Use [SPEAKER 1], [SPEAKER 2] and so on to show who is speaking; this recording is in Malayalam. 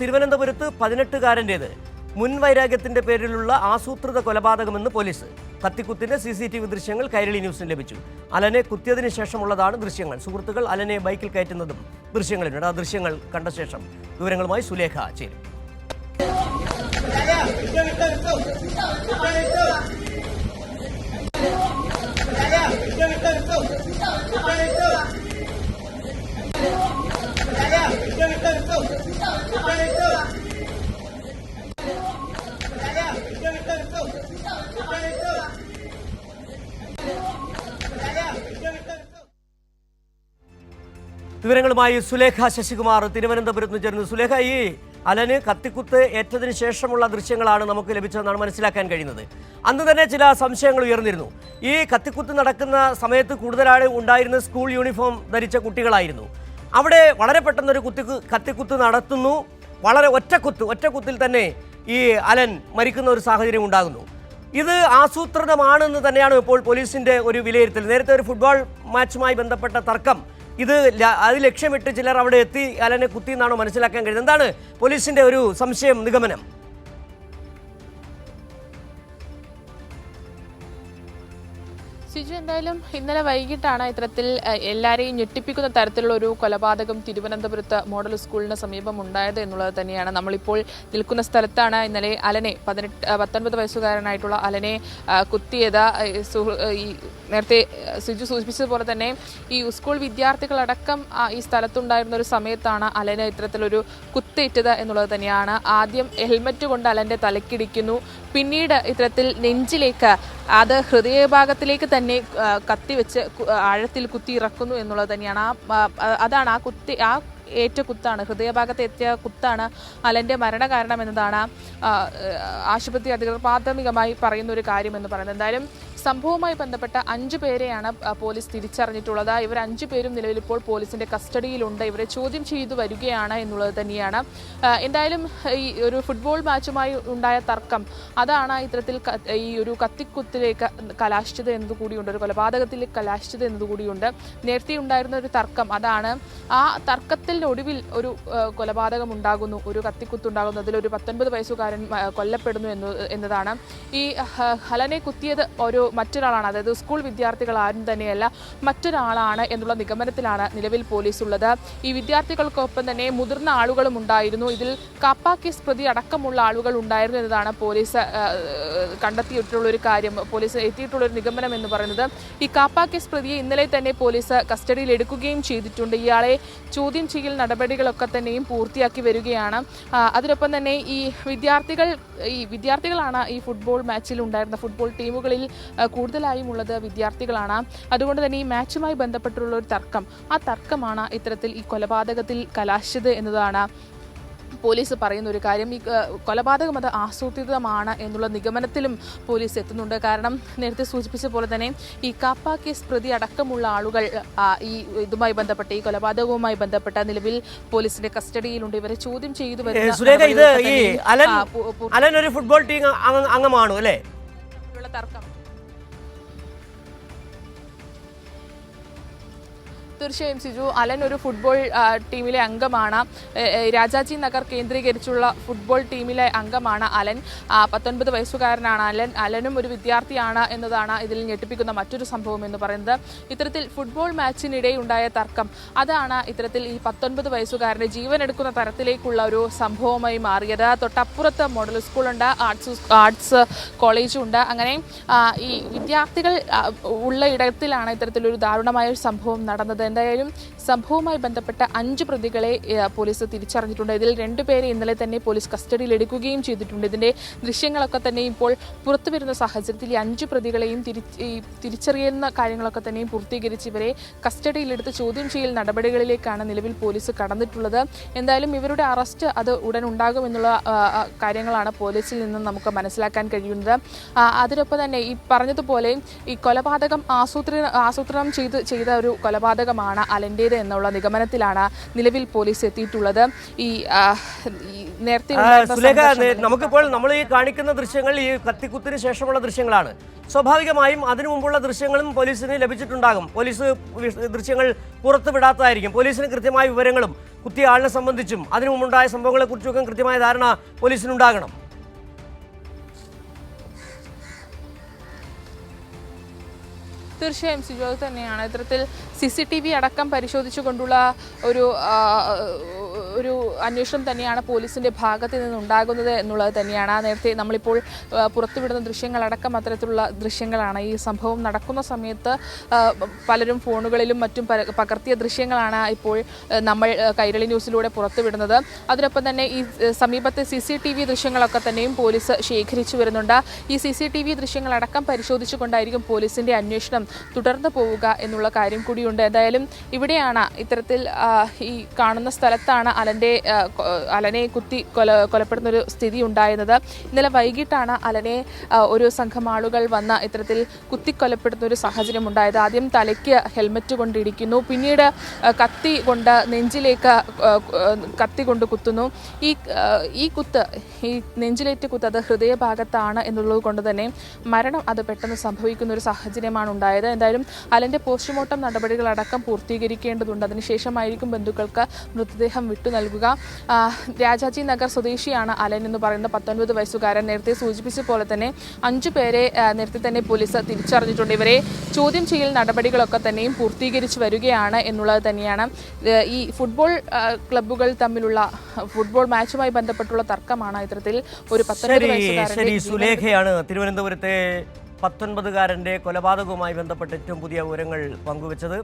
[SPEAKER 1] തിരുവനന്തപുരത്ത് 18-കാരൻ്റേത് മുൻവൈരാഗ്യത്തിന്റെ പേരിലുള്ള ആസൂത്രിത കൊലപാതകമെന്ന് പോലീസ്. കത്തിക്കുത്തിന്റെ CCTV ദൃശ്യങ്ങൾ കൈരളി ന്യൂസിന് ലഭിച്ചു. അലനെ കുത്തിയതിനു ശേഷമുള്ളതാണ് ദൃശ്യങ്ങൾ. സുഹൃത്തുക്കൾ അലനെ ബൈക്കിൽ കയറ്റുന്നതും ദൃശ്യങ്ങളിലുണ്ട്. ആ ദൃശ്യങ്ങൾ കണ്ട ശേഷം വിവരങ്ങളുമായി സുലേഖ ചേരും. വിവരങ്ങളുമായി സുലേഖ ശശികുമാർ തിരുവനന്തപുരത്ത് നിന്ന് ചേർന്നു. സുലേഖ, ഈ അലന് കത്തിക്കുത്ത് ഏറ്റതിന് ശേഷമുള്ള ദൃശ്യങ്ങളാണ് നമുക്ക് ലഭിച്ചതെന്നാണ് മനസ്സിലാക്കാൻ കഴിയുന്നത്. അന്ന് തന്നെ ചില സംശയങ്ങൾ ഉയർന്നിരുന്നു. ഈ കത്തിക്കുത്ത് നടക്കുന്ന സമയത്ത് കൂടുതലായി ഉണ്ടായിരുന്ന സ്കൂൾ യൂണിഫോം ധരിച്ച കുട്ടികളായിരുന്നു. അവിടെ വളരെ പെട്ടെന്നൊരു കത്തിക്കുത്ത് നടത്തുന്നു. വളരെ ഒറ്റക്കുത്തിൽ തന്നെ ഈ അലൻ മരിക്കുന്ന ഒരു സാഹചര്യം ഉണ്ടാകുന്നു. ഇത് ആസൂത്രിതമാണെന്ന് തന്നെയാണ് ഇപ്പോൾ പോലീസിന്റെ ഒരു വിലയിരുത്തൽ. നേരത്തെ ഒരു ഫുട്ബോൾ മാച്ചുമായി ബന്ധപ്പെട്ട തർക്കം, അത് ലക്ഷ്യമിട്ട് ചിലർ അവിടെ എത്തി അലനെ കുത്തി എന്നാണോ മനസ്സിലാക്കാൻ കഴിയുന്നത്? എന്താണ് പോലീസിന്റെ ഒരു സംശയം, നിഗമനം?
[SPEAKER 2] സിജു, എന്തായാലും ഇന്നലെ വൈകിട്ടാണ് ഇത്തരത്തിൽ എല്ലാവരെയും ഞെട്ടിപ്പിക്കുന്ന തരത്തിലുള്ള ഒരു കൊലപാതകം തിരുവനന്തപുരത്ത് മോഡൽ സ്കൂളിന് സമീപം ഉണ്ടായത് എന്നുള്ളത് തന്നെയാണ്. നമ്മളിപ്പോൾ നിൽക്കുന്ന സ്ഥലത്താണ് ഇന്നലെ അലനെ 19 വയസ്സുകാരനായിട്ടുള്ള അലനെ കുത്തിയത്. ഈ നേരത്തെ സിജു സൂചിപ്പിച്ചതുപോലെ തന്നെ ഈ സ്കൂൾ വിദ്യാർത്ഥികളടക്കം ഈ സ്ഥലത്തുണ്ടായിരുന്ന ഒരു സമയത്താണ് അലന് ഇത്തരത്തിലൊരു കുത്തേറ്റത് എന്നുള്ളത് തന്നെയാണ്. ആദ്യം ഹെൽമറ്റ് കൊണ്ട് അലൻ്റെ തലക്കിടിക്കുന്നു, പിന്നീട് ഇത്തരത്തിൽ നെഞ്ചിലേക്ക്, അത് ഹൃദയഭാഗത്തിലേക്ക് തന്നെ കത്തിവെച്ച് ആഴത്തിൽ കുത്തി ഇറക്കുന്നു എന്നുള്ളത് തന്നെയാണ്. അതാണ് ആ ഏറ്റ കുത്താണ്, ഹൃദയഭാഗത്ത് എത്തിയ കുത്താണ് അലൻ്റെ മരണകാരണം എന്നതാണ് ആശുപത്രി അധികൃതർ പ്രാഥമികമായി പറയുന്ന ഒരു കാര്യം എന്ന് പറയുന്നത്. എന്തായാലും സംഭവവുമായി ബന്ധപ്പെട്ട 5 പേരെയാണ് പോലീസ് തിരിച്ചറിഞ്ഞിട്ടുള്ളത്. ഇവർ 5 പേരും നിലവിൽ ഇപ്പോൾ പോലീസിന്റെ കസ്റ്റഡിയിലുണ്ട്. ഇവരെ ചോദ്യം ചെയ്തു വരികയാണ് എന്നുള്ളത് തന്നെയാണ്. എന്തായാലും ഈ ഒരു ഫുട്ബോൾ മാച്ചുമായി ഉണ്ടായ തർക്കം, അതാണ് ഇത്തരത്തിൽ ഈ ഒരു കത്തിക്കുത്തിലേക്ക് കലാശിച്ചത് എന്നതുകൂടിയുണ്ട്, ഒരു കൊലപാതകത്തിൽ കലാശിച്ചത് എന്നതുകൂടിയുണ്ട്. നേരത്തെ ഉണ്ടായിരുന്ന ഒരു തർക്കം, അതാണ് ആ തർക്കത്തിനൊടുവിൽ ഒരു കൊലപാതകം ഉണ്ടാകുന്നു, ഒരു കത്തിക്കുത്തുണ്ടാകുന്നു. അതിലൊരു 19 വയസ്സുകാരൻ കൊല്ലപ്പെടുന്നു എന്നതാണ്. ഈ ഹലനെ കുത്തിയത് മറ്റൊരാളാണ്, അതായത് സ്കൂൾ വിദ്യാർത്ഥികൾ ആരും തന്നെയല്ല, മറ്റൊരാളാണ് എന്നുള്ള നിഗമനത്തിലാണ് നിലവിൽ പോലീസ് ഉള്ളത്. ഈ വിദ്യാർത്ഥികൾക്കൊപ്പം തന്നെ മുതിർന്ന ആളുകളും ഉണ്ടായിരുന്നു. ഇതിൽ കാപ്പ കേസ് പ്രതി അടക്കമുള്ള ആളുകൾ ഉണ്ടായിരുന്നു എന്നതാണ് പോലീസ് കണ്ടെത്തിയിട്ടുള്ള ഒരു കാര്യം, പോലീസ് എത്തിയിട്ടുള്ള ഒരു നിഗമനം എന്ന് പറയുന്നത്. ഈ കാപ്പ കേസ് പ്രതിയെ ഇന്നലെ തന്നെ പോലീസ് കസ്റ്റഡിയിൽ എടുക്കുകയും ചെയ്തിട്ടുണ്ട്. ഇയാളെ ചോദ്യം ചെയ്യൽ നടപടികളൊക്കെ തന്നെയും പൂർത്തിയാക്കി വരികയാണ്. അതിനൊപ്പം തന്നെ ഈ വിദ്യാർത്ഥികളാണ് ഈ ഫുട്ബോൾ മാച്ചിൽ ഉണ്ടായിരുന്ന ഫുട്ബോൾ ടീമുകളിൽ കൂടുതലായും ഉള്ളത് വിദ്യാർത്ഥികളാണ്. അതുകൊണ്ട് തന്നെ ഈ മാച്ചുമായി ബന്ധപ്പെട്ടുള്ള ഒരു തർക്കം, ആ തർക്കമാണ് ഇത്തരത്തിൽ ഈ കൊലപാതകത്തിൽ കലാശിച്ചത് എന്നതാണ് പോലീസ് പറയുന്ന ഒരു കാര്യം. ഈ കൊലപാതകം അത് ആസൂത്രിതമാണ് എന്നുള്ള നിഗമനത്തിലും പോലീസ് എത്തുന്നുണ്ട്. കാരണം നേരത്തെ സൂചിപ്പിച്ച പോലെ തന്നെ ഈ കാപ്പ കേസ് പ്രതി അടക്കമുള്ള ആളുകൾ ഈ ഇതുമായി ബന്ധപ്പെട്ട്, ഈ കൊലപാതകവുമായി ബന്ധപ്പെട്ട നിലവിൽ പോലീസിന്റെ കസ്റ്റഡിയിലുണ്ട്. ഇവരെ ചോദ്യം ചെയ്തു വരുന്ന
[SPEAKER 1] അലൻ ഒരു ഫുട്ബോൾ ടീം അംഗമാണോ അല്ലേ?
[SPEAKER 2] തർക്കം തീർച്ചയായും സിജു, അലൻ ഒരു ഫുട്ബോൾ ടീമിലെ അംഗമാണ്. രാജാജി നഗർ കേന്ദ്രീകരിച്ചുള്ള ഫുട്ബോൾ ടീമിലെ അംഗമാണ് അലൻ. 19 വയസ്സുകാരനാണ് അലനും ഒരു വിദ്യാർത്ഥിയാണ് എന്നതാണ് ഇതിൽ ഞെട്ടിപ്പിക്കുന്ന മറ്റൊരു സംഭവം എന്ന് പറയുന്നത്. ഇത്തരത്തിൽ ഫുട്ബോൾ മാച്ചിനിടെ ഉണ്ടായ തർക്കം, അതാണ് ഇത്തരത്തിൽ ഈ 19 വയസ്സുകാരനെ ജീവനെടുക്കുന്ന തരത്തിലേക്കുള്ള ഒരു സംഭവമായി മാറിയത്. തൊട്ടപ്പുറത്ത് മോഡൽ സ്കൂളുണ്ട്, ആർട്സ് കോളേജും ഉണ്ട്. അങ്ങനെ ഈ വിദ്യാർത്ഥികൾ ഉള്ള ഇടത്തിലാണ് ഇത്തരത്തിലൊരു ദാരുണമായ ഒരു സംഭവം നടന്നത്. എന്തായാലും സംഭവവുമായി ബന്ധപ്പെട്ട 5 പ്രതികളെ പോലീസ് തിരിച്ചറിഞ്ഞിട്ടുണ്ട്. ഇതിൽ 2 പേരെ ഇന്നലെ തന്നെ പോലീസ് കസ്റ്റഡിയിൽ എടുക്കുകയും ചെയ്തിട്ടുണ്ട്. ഇതിന്റെ ദൃശ്യങ്ങളൊക്കെ തന്നെ ഇപ്പോൾ പുറത്തു വരുന്ന സാഹചര്യത്തിൽ ഈ 5 പ്രതികളെയും തിരിച്ചറിയുന്ന കാര്യങ്ങളൊക്കെ തന്നെയും പൂർത്തീകരിച്ച് ഇവരെ കസ്റ്റഡിയിലെടുത്ത് ചോദ്യം ചെയ്യൽ നടപടികളിലേക്കാണ് നിലവിൽ പോലീസ് കടന്നിട്ടുള്ളത്. എന്തായാലും ഇവരുടെ അറസ്റ്റ് അത് ഉടൻ ഉണ്ടാകുമെന്നുള്ള കാര്യങ്ങളാണ് പോലീസിൽ നിന്നും നമുക്ക് മനസ്സിലാക്കാൻ കഴിയുന്നത്. അതിനൊപ്പം തന്നെ ഈ പറഞ്ഞതുപോലെ ഈ കൊലപാതകം ആസൂത്രണം ചെയ്ത ഒരു കൊലപാതകമാണ് അലൻ്റേത് എന്നുള്ള നിഗമനത്തിലാണ് നിലവിൽ പോലീസ് എത്തിയിട്ടുള്ളത്. ഈ നേരത്തെ
[SPEAKER 1] നമുക്കിപ്പോൾ നമ്മൾ ഈ കാണിക്കുന്ന ദൃശ്യങ്ങൾ ഈ കത്തിക്കുത്തിന് ശേഷമുള്ള ദൃശ്യങ്ങളാണ്. സ്വാഭാവികമായും അതിനു മുമ്പുള്ള ദൃശ്യങ്ങളും പോലീസിന് ലഭിച്ചിട്ടുണ്ടാകും. പോലീസ് ദൃശ്യങ്ങൾ പുറത്തുവിടാത്തതായിരിക്കും. പോലീസിന് കൃത്യമായ വിവരങ്ങളും കുത്തിയ ആളിനെ സംബന്ധിച്ചും അതിനു മുമ്പുണ്ടായ സംഭവങ്ങളെക്കുറിച്ചൊക്കെ കൃത്യമായ ധാരണ പോലീസിനുണ്ടാകണം.
[SPEAKER 2] തീർച്ചയായും സിജോ, അത് തന്നെയാണ്. ഇത്തരത്തിൽ CCTV അടക്കം പരിശോധിച്ചുകൊണ്ടുള്ള ഒരു അന്വേഷണം തന്നെയാണ് പോലീസിന്റെ ഭാഗത്ത് നിന്നുണ്ടാകുന്നത് എന്നുള്ളത് തന്നെയാണ്. നേരത്തെ നമ്മളിപ്പോൾ പുറത്തുവിടുന്ന ദൃശ്യങ്ങളടക്കം അത്തരത്തിലുള്ള ദൃശ്യങ്ങളാണ്. ഈ സംഭവം നടക്കുന്ന സമയത്ത് പലരും ഫോണുകളിലും മറ്റും പകർത്തിയ ദൃശ്യങ്ങളാണ് ഇപ്പോൾ നമ്മൾ കൈരളി ന്യൂസിലൂടെ പുറത്തുവിടുന്നത്. അതിനൊപ്പം തന്നെ ഈ സമീപത്തെ CCTV ദൃശ്യങ്ങളൊക്കെ തന്നെയും പോലീസ് ശേഖരിച്ചു വരുന്നുണ്ട്. ഈ CCTV ദൃശ്യങ്ങളടക്കം പരിശോധിച്ചുകൊണ്ടായിരിക്കും പോലീസിന്റെ അന്വേഷണം തുടർന്നു പോവുക എന്നുള്ള കാര്യം കൂടിയുണ്ട്. എന്തായാലും ഇവിടെയാണ് ഇത്തരത്തിൽ ഈ കാണുന്ന സ്ഥലത്താണ് അലനെ കുത്തി കൊലപ്പെടുന്ന ഒരു സ്ഥിതി ഉണ്ടായിരുന്നത്. ഇന്നലെ വൈകിട്ടാണ് അലനെ ഒരു സംഘം ആളുകൾ വന്ന ഇത്തരത്തിൽ കുത്തിക്കൊലപ്പെടുന്ന ഒരു സാഹചര്യം ഉണ്ടായത്. ആദ്യം തലയ്ക്ക് ഹെൽമറ്റ് കൊണ്ടിടിക്കുന്നു, പിന്നീട് കത്തി കൊണ്ട് നെഞ്ചിലേക്ക് കത്തി കൊണ്ട് കുത്തുന്നു. ഈ നെഞ്ചിലേറ്റ് കുത്ത് അത് ഹൃദയഭാഗത്താണ് എന്നുള്ളത് കൊണ്ട് തന്നെ മരണം അത് പെട്ടെന്ന് സംഭവിക്കുന്ന ഒരു സാഹചര്യമാണ് ഉണ്ടായത്. എന്തായാലും അലന്റെ പോസ്റ്റ്മോർട്ടം നടപടികളടക്കം പൂർത്തീകരിക്കേണ്ടതുണ്ട്. അതിനുശേഷമായിരിക്കും ബന്ധുക്കൾക്ക് മൃതദേഹം വിട്ടു നൽകുക. രാജാജി നഗർ സ്വദേശിയാണ് അലൻ എന്ന് പറയുന്ന 19 വയസ്സുകാരൻ. നേരത്തെ സൂചിപ്പിച്ച പോലെ തന്നെ 5 പേരെ നേരത്തെ തന്നെ പോലീസ് തിരിച്ചറിഞ്ഞിട്ടുണ്ട്. ഇവരെ ചോദ്യം ചെയ്യൽ നടപടികളൊക്കെ തന്നെയും പൂർത്തീകരിച്ചു വരികയാണ് എന്നുള്ളത് തന്നെയാണ്. ഈ ഫുട്ബോൾ ക്ലബ്ബുകൾ തമ്മിലുള്ള ഫുട്ബോൾ മാച്ചുമായി ബന്ധപ്പെട്ടുള്ള തർക്കമാണ് ഇത്തരത്തിൽ ഒരു 19 വയസ്സുകാരൻ.
[SPEAKER 1] സുലേഖയാണ് തിരുവനന്തപുരത്തെ 19-കാരന്റെ കൊലപാതകവുമായി ബന്ധപ്പെട്ട് ഏറ്റവും പുതിയ വിവരങ്ങൾ പങ്കുവച്ചത്.